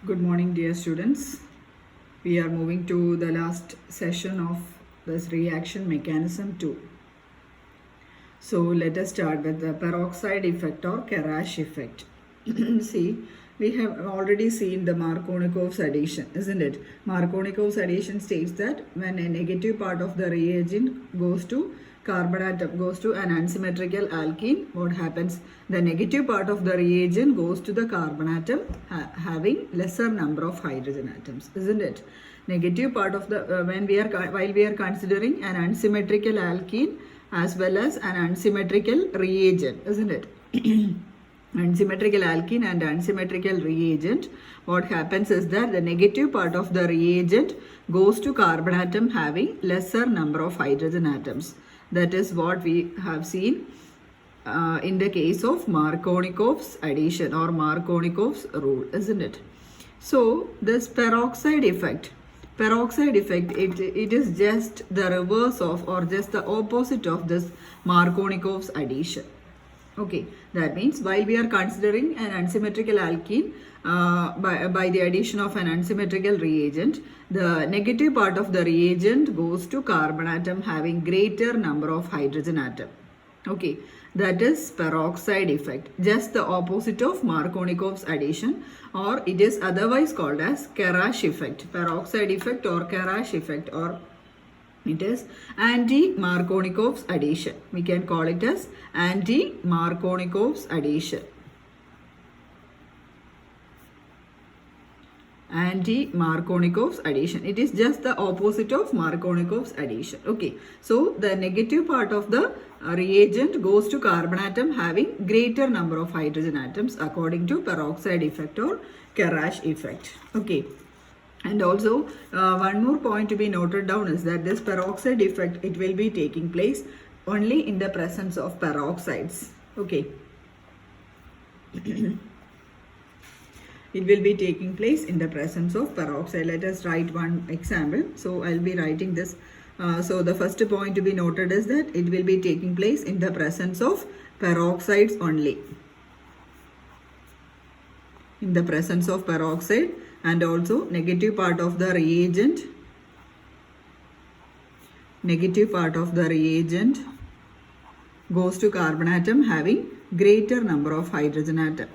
Good morning, dear students. We are moving to the last session of this reaction mechanism 2. So let us start with the peroxide effect or Karash effect. See, we have already seen the Markovnikov's addition, isn't it? Markovnikov's addition states that when a negative part of the reagent goes to carbon atom, goes to an unsymmetrical alkene, what happens? The negative part of the reagent goes to the carbon atom having lesser number of hydrogen atoms, isn't it? Negative part of the while we are considering an unsymmetrical alkene as well as an unsymmetrical reagent, isn't it? Unsymmetrical alkene and unsymmetrical reagent, what happens is that the negative part of the reagent goes to carbon atom having lesser number of hydrogen atoms. That is what we have seen in the case of Markovnikov's addition or Markovnikov's rule, isn't it? So this peroxide effect, it is just the reverse of or just the opposite of this Markovnikov's addition. Okay, that means while we are considering an unsymmetrical alkene by the addition of an unsymmetrical reagent, the negative part of the reagent goes to carbon atom having greater number of hydrogen atom. Okay, that is peroxide effect, just the opposite of Markovnikov's addition, or it is otherwise called as Karash effect, peroxide effect or Karash effect, or it is anti-Markovnikov's addition. We can call it as anti-Markovnikov's addition. Anti-Markovnikov's addition. It is just the opposite of Markovnikov's addition. Okay. So the negative part of the reagent goes to carbon atom having greater number of hydrogen atoms according to peroxide effect or Karash effect. Okay. And also one more point to be noted down is that this peroxide effect, it will be taking place only in the presence of peroxides. Okay. It will be taking place in the presence of peroxide. Let us write one example. So I'll be writing this. So the first point to be noted is that it will be taking place in the presence of peroxides only. In the presence of peroxide, and also negative part of the reagent goes to carbon atom having greater number of hydrogen atom.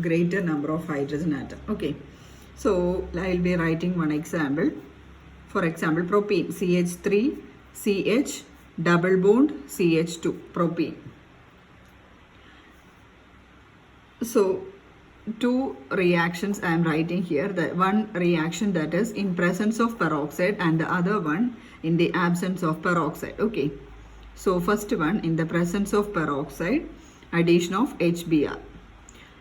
Greater number of hydrogen atom. Okay, so I'll be writing one example. For example, propene CH3 CH double bond CH2 propene. So two reactions I am writing here. The one reaction that is in presence of peroxide and the other one in the absence of peroxide. Okay, so first one in the presence of peroxide, addition of HBr.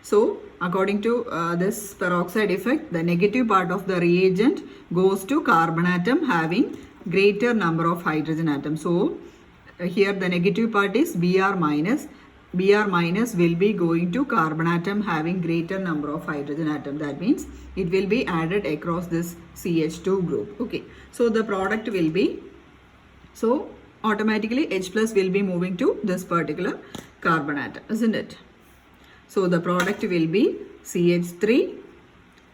So according to this peroxide effect, the negative part of the reagent goes to carbon atom having greater number of hydrogen atoms. So here the negative part is Br minus. Br minus will be going to carbon atom having greater number of hydrogen atom. That means it will be added across this CH2 group. Okay, so the product will be, so automatically H plus will be moving to this particular carbon atom, isn't it? So the product will be CH3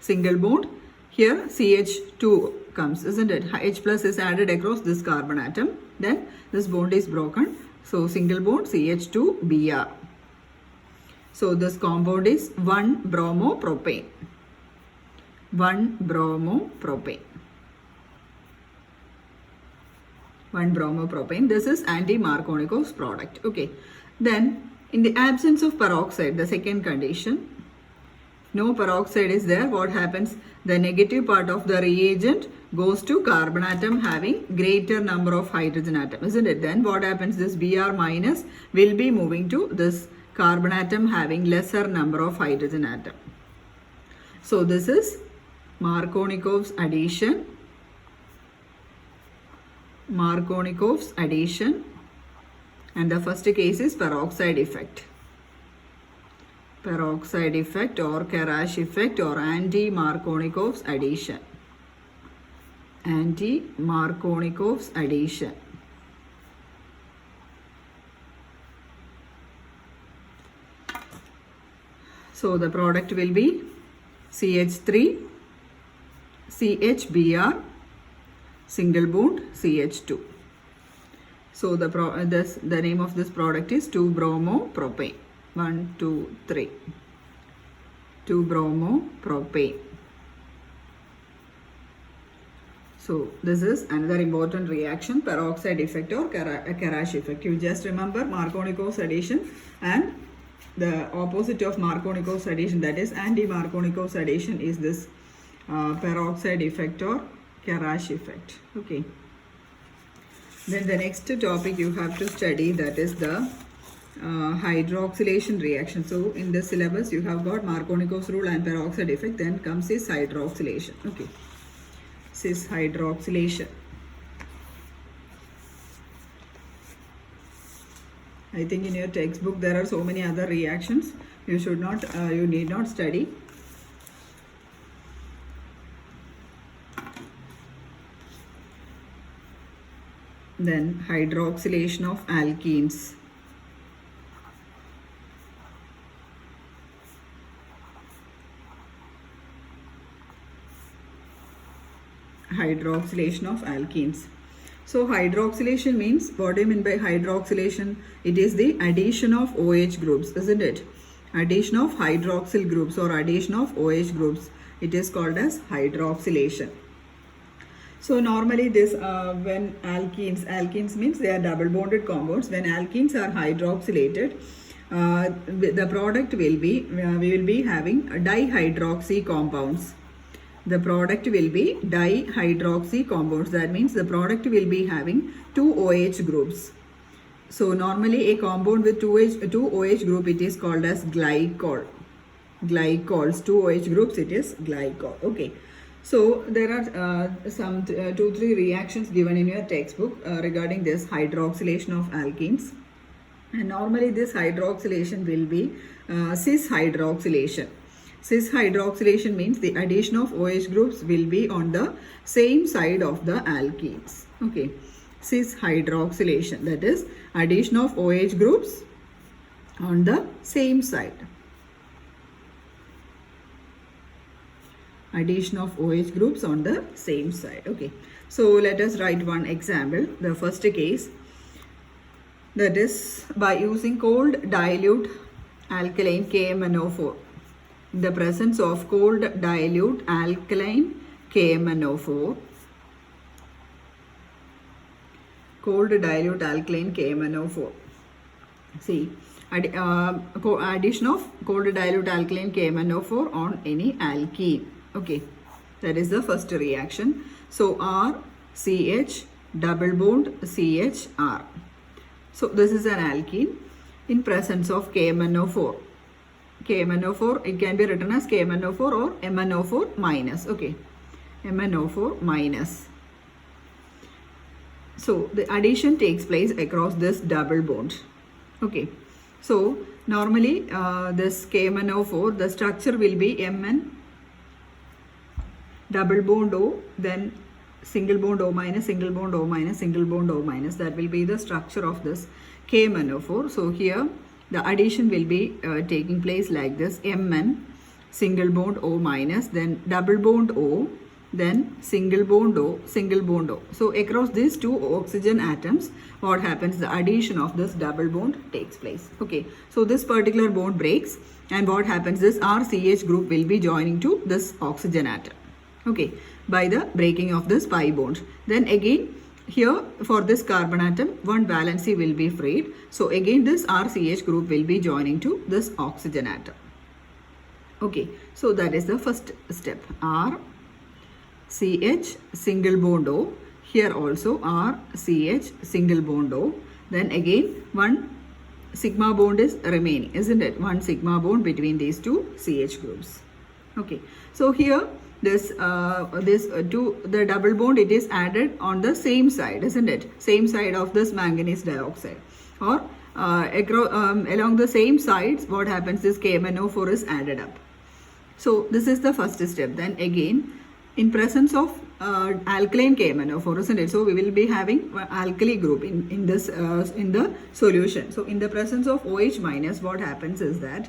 single bond. Here CH2 comes, isn't it? H plus is added across this carbon atom. Then this bond is broken. So single bond CH2Br. So this compound is 1-bromopropane. 1-bromopropane. 1-bromopropane. This is anti-Markovnikov's product. Okay. Then in the absence of peroxide, the second condition, no peroxide is there, what happens? The negative part of the reagent goes to carbon atom having greater number of hydrogen atom, isn't it? Then what happens? This Br minus will be moving to this carbon atom having lesser number of hydrogen atom. So this is Markovnikov's addition. Markovnikov's addition. And the first case is peroxide effect. Peroxide effect or Karash effect or anti-Markovnikov's addition. Anti-Markovnikov's addition. So the product will be CH3, CHBr, single bond CH2. So the name of this product is 2-bromopropane. 1, 2, 3. 2-bromopropane. So this is another important reaction, peroxide effect or Karash effect. You just remember Markovnikov addition and the opposite of Markovnikov addition, that is anti-Markovnikov addition, is this peroxide effect or Karash effect. Okay. Then the next topic you have to study, that is the hydroxylation reaction. So in the syllabus you have got Markovnikov's rule and peroxide effect, then comes this hydroxylation. Okay. This is hydroxylation. I think in your textbook there are so many other reactions. You should not, you need not study. Then hydroxylation of alkenes. Hydroxylation of alkenes. So hydroxylation means, what do you mean by hydroxylation? It is the addition of OH groups, isn't it? Addition of hydroxyl groups or addition of OH groups. It is called as hydroxylation. So normally this when alkenes means they are double bonded compounds. When alkenes are hydroxylated, the product will be, we will be having dihydroxy compounds. The product will be dihydroxy compounds. That means the product will be having two OH groups. So normally a compound with two OH group, it is called as glycol. Glycols, two OH groups, it is glycol. Okay. So there are some 2-3 reactions given in your textbook regarding this hydroxylation of alkenes. And normally this hydroxylation will be cis hydroxylation. Cis hydroxylation means the addition of OH groups will be on the same side of the alkenes. Okay. Cis hydroxylation, that is addition of OH groups on the same side. Addition of OH groups on the same side. Okay. So let us write one example. The first case, that is by using cold dilute alkaline KMnO4. In the presence of cold dilute alkaline KMnO4. Cold dilute alkaline KMnO4. See, addition of cold dilute alkaline KMnO4 on any alkene. Okay, that is the first reaction. So R, CH, double bond CHR. So this is an alkene in presence of KMnO4. KMnO4, it can be written as KMnO4 or MnO4 minus. Okay, MnO4 minus. So the addition takes place across this double bond. Okay, so normally this KMnO4, the structure will be Mn double bond O, then single bond O minus, single bond O minus, single bond O minus. That will be the structure of this KMnO4. So here the addition will be taking place like this: Mn, single bond O minus, then double bond O, then single bond O, single bond O. So across these two oxygen atoms, what happens? The addition of this double bond takes place. Okay, so this particular bond breaks, and what happens? This RCH group will be joining to this oxygen atom. Okay, by the breaking of this pi bond. Then again here for this carbon atom, one valency will be freed. So again this RCH group will be joining to this oxygen atom. Okay, so that is the first step. R, CH, single bond O. Here also R, CH, single bond O. Then again one sigma bond is remaining, isn't it? One sigma bond between these two CH groups. Okay, so here the double bond, it is added on the same side, isn't it? Same side of this manganese dioxide, or along the same sides, what happens is KMnO4 is added up. So this is the first step. Then again, in presence of alkaline KMnO4, isn't it? So we will be having alkali group in this in the solution. So in the presence of OH minus, what happens is that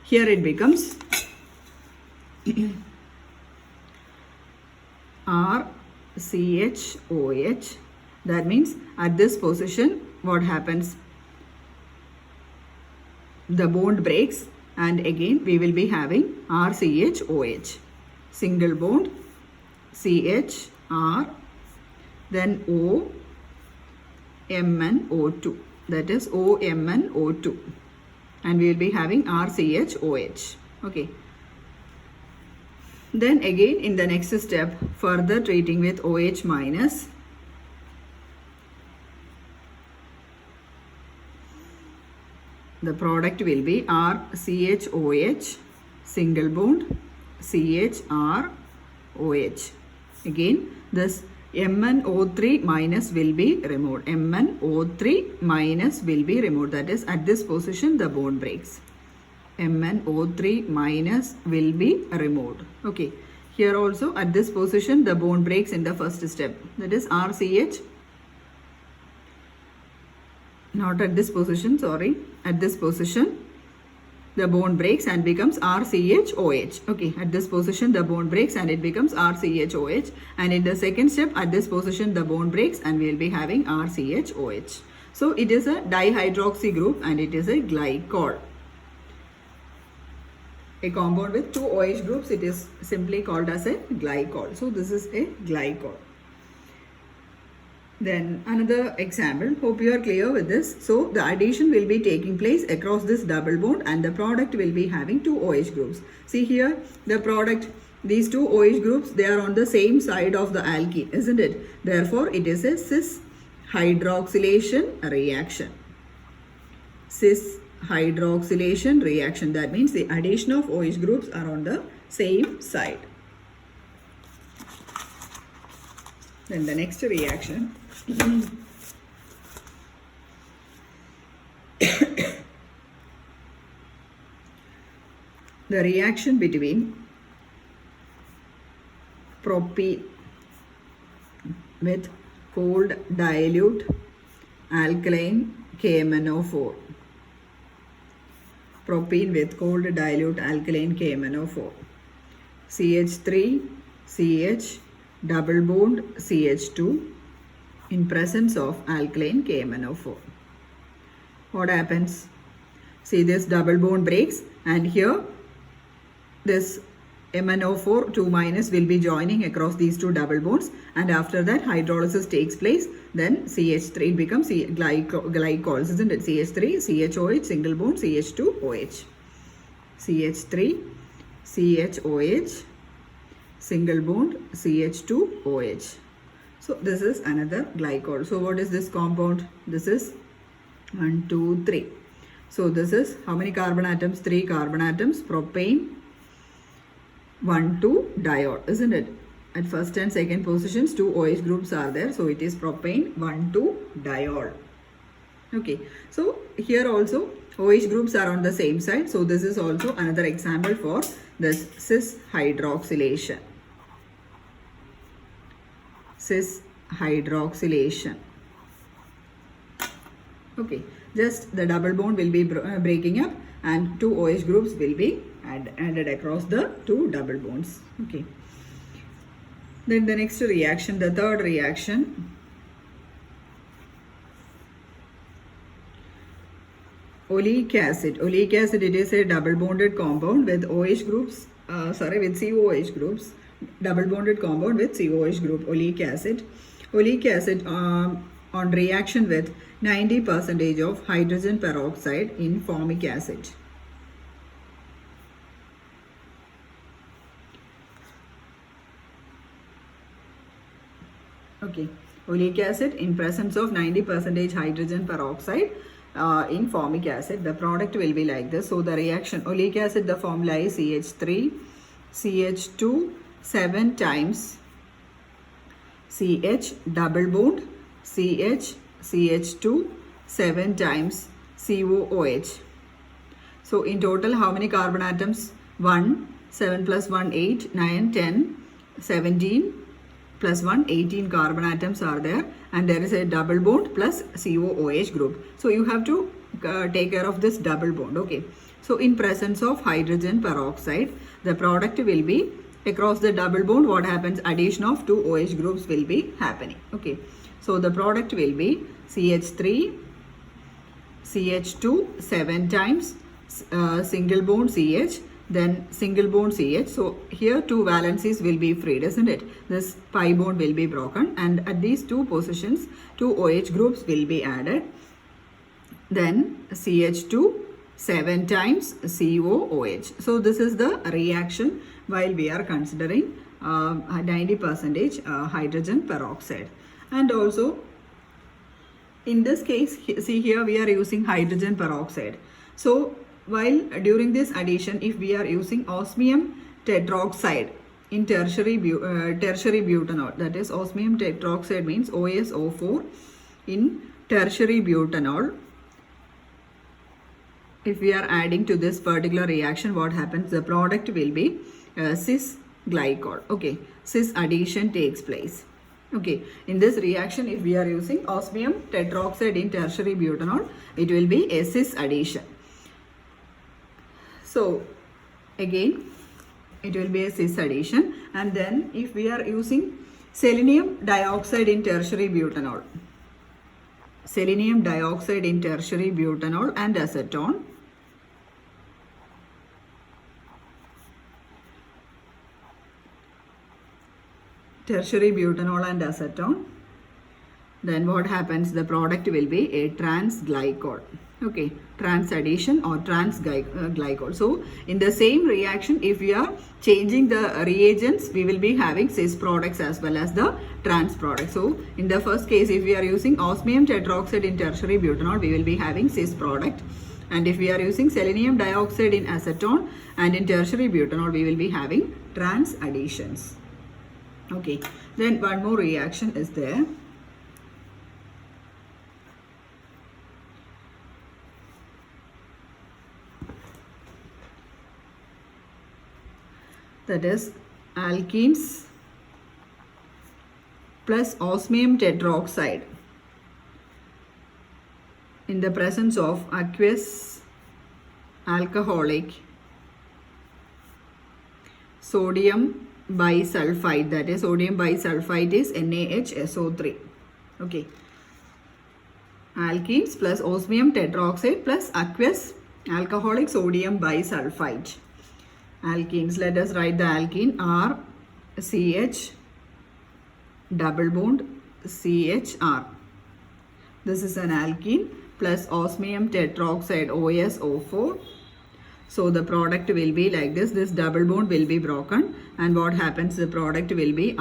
Here it becomes RCHOH. That means at this position, what happens? The bond breaks, and again we will be having RCHOH. Single bond, CHR, then O, MnO2. That is OMnO2. And we will be having RCHOH. Okay. Then again in the next step, further treating with OH minus, the product will be RCHOH, single bond, CHROH. Again, this MnO3 minus will be removed. MnO3 minus will be removed. That is, at this position the bond breaks. MnO3 minus will be removed. Okay. Here also at this position the bond breaks in the first step. That is RCH. Not at this position, sorry. At this position the bond breaks and becomes RCHOH. Okay, at this position the bond breaks and it becomes RCHOH. And in the second step, at this position the bond breaks and we will be having RCHOH. So it is a dihydroxy group and it is a glycol. A compound with two OH groups, it is simply called as a glycol. So this is a glycol. Then another example, hope you are clear with this. So the addition will be taking place across this double bond and the product will be having two OH groups. See here, the product, these two OH groups, they are on the same side of the alkene, isn't it? Therefore, it is a cis hydroxylation reaction. Cis hydroxylation reaction. That means the addition of OH groups are on the same side. Then the next reaction. The reaction between propene with cold dilute alkaline KMnO4. Propene with cold dilute alkaline KMnO4. CH3, CH, double bond CH2 in presence of alkaline KMnO4. What happens? See, this double bond breaks and here this MnO4 2 minus will be joining across these two double bonds, and after that hydrolysis takes place. Then CH3 becomes glycols, isn't it? CH3, CHOH, single bond, CH2OH. CH3, CHOH, single bond, CH2OH. So this is another glycol. So what is this compound? This is 1, 2, 3. So this is how many carbon atoms? 3 carbon atoms. Propane, 1, 2 diol, isn't it? At first and second positions, two OH groups are there. So it is propane, 1, 2 diol. Okay. So here also OH groups are on the same side. So this is also another example for this cis hydroxylation. Cis hydroxylation. Okay. Just the double bond will be breaking up and two OH groups will be added across the two double bonds. Okay. Then the next reaction, the third reaction. Oleic acid. Oleic acid, it is a double bonded compound with OH groups, with COH groups. Double bonded compound with COH group, oleic acid. Oleic acid on reaction with 90% of hydrogen peroxide in formic acid. Okay, oleic acid in presence of 90% hydrogen peroxide in formic acid. The product will be like this. So the reaction, oleic acid, the formula is CH3, CH2, 7 times CH, double bond, CH, CH2, 7 times COOH. So in total, how many carbon atoms? 1, 7 plus 1, 8, 9, 10, 17, plus 1, 18 carbon atoms are there, and there is a double bond plus COOH group. So you have to take care of this double bond. Okay. So in presence of hydrogen peroxide, the product will be across the double bond. What happens? Addition of two OH groups will be happening. Okay. So the product will be CH3, CH2 7 times, single bond CH, then single bond CH. So here two valencies will be freed, isn't it? This pi bond will be broken, and at these two positions, two OH groups will be added. Then CH2 7 times COOH. So this is the reaction while we are considering 90% hydrogen peroxide. And also in this case, see here we are using hydrogen peroxide. So while during this addition, if we are using osmium tetroxide in tertiary butanol, that is osmium tetroxide means OSO4 in tertiary butanol, if we are adding to this particular reaction, what happens? The product will be cis glycol. Okay, cis addition takes place. Okay, in this reaction, if we are using osmium tetroxide in tertiary butanol, it will be a cis addition. So again, it will be a cis addition. And then if we are using selenium dioxide in tertiary butanol, selenium dioxide in tertiary butanol and acetone, tertiary butanol and acetone, then what happens? The product will be a trans glycol. Okay, trans addition or trans glycol. So in the same reaction, if we are changing the reagents, we will be having cis products as well as the trans products. So in the first case, if we are using osmium tetroxide in tertiary butanol, we will be having cis product. And if we are using selenium dioxide in acetone and in tertiary butanol, we will be having trans additions. Okay, then one more reaction is there. That is alkenes plus osmium tetroxide in the presence of aqueous alcoholic sodium bisulfite, that is sodium bisulfite is NaHSO3. Okay, alkenes plus osmium tetroxide plus aqueous alcoholic sodium bisulfite. Alkenes, let us write the alkene RCH double bond CHR. This is an alkene plus osmium tetroxide OSO4. So the product will be like this. This double bond will be broken, and what happens? The product will be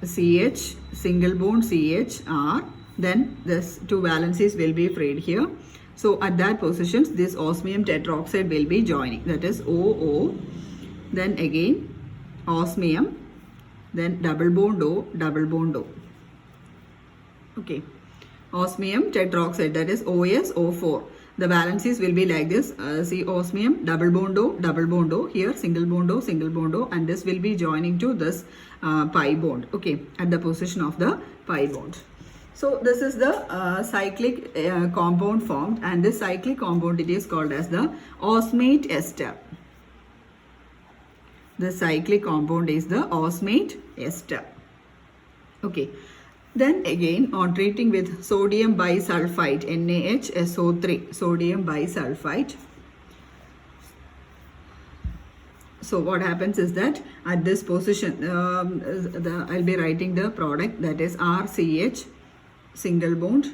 RCH single bond CHR. Then this two valencies will be freed here. So at that positions, this osmium tetroxide will be joining. That is OO. Then again osmium. Then double bond O, double bond O. Okay. Osmium tetroxide, that is OSO4. The valencies will be like this. See osmium, double bond O, here single bond O, and this will be joining to this pi bond. Okay, at the position of the pi bond. So this is the cyclic compound formed, and this cyclic compound, it is called as the osmate ester. The cyclic compound is the osmate ester. Okay. Then again, on treating with sodium bisulfite, NaHSO3, sodium bisulfite. So what happens is that at this position, I'll be writing the product, that is RCH, single bond,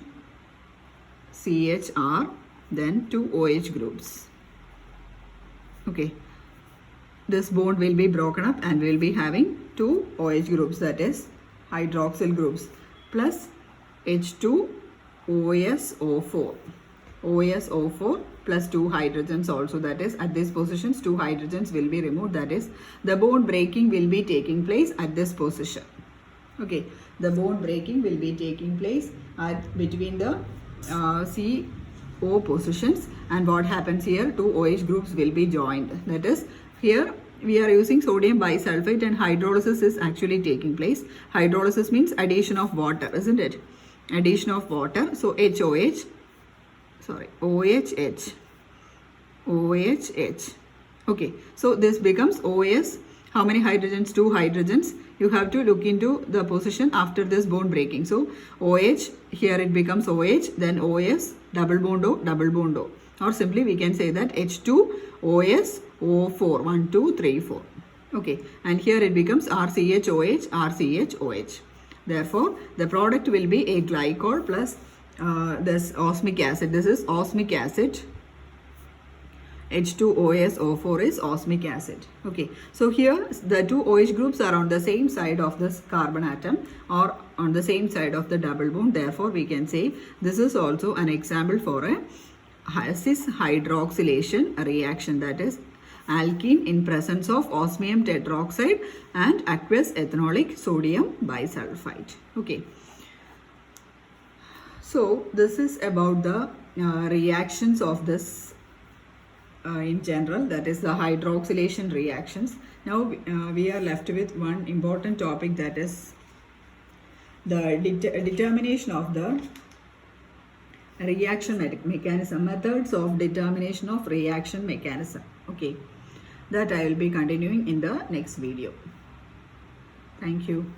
CHR, then two OH groups. Okay. This bond will be broken up and we will be having two OH groups, that is hydroxyl groups, plus H2OSO4. OSO4 plus two hydrogens also, that is at these positions two hydrogens will be removed, that is the bond breaking will be taking place at this position. Okay, the bond breaking will be taking place between the CO positions, and what happens here, two OH groups will be joined. That is, here we are using sodium bisulfite and hydrolysis is actually taking place. Hydrolysis means addition of water, isn't it? Addition of water. So OHH. OH. Okay, so this becomes OS. How many hydrogens? 2 hydrogens. You have to look into the position after this bond breaking. So OH, here it becomes OH, then OS, double bond O, double bond O. Or simply we can say that H2, OS, O4, 1, 2, 3, 4. Okay, and here it becomes RCHOH, RCHOH. Therefore, the product will be a glycol plus this osmic acid. This is osmic acid. H2OSO4 is osmic acid. Okay, so here the two OH groups are on the same side of this carbon atom or on the same side of the double bond. Therefore, we can say this is also an example for a cis hydroxylation reaction, that is alkene in presence of osmium tetroxide and aqueous ethanolic sodium bisulfite. Okay, so this is about the reactions of this in general, that is the hydroxylation reactions. Now we are left with one important topic, that is the determination of the reaction mechanism, methods of determination of reaction mechanism. Okay, that I will be continuing in the next video. Thank you.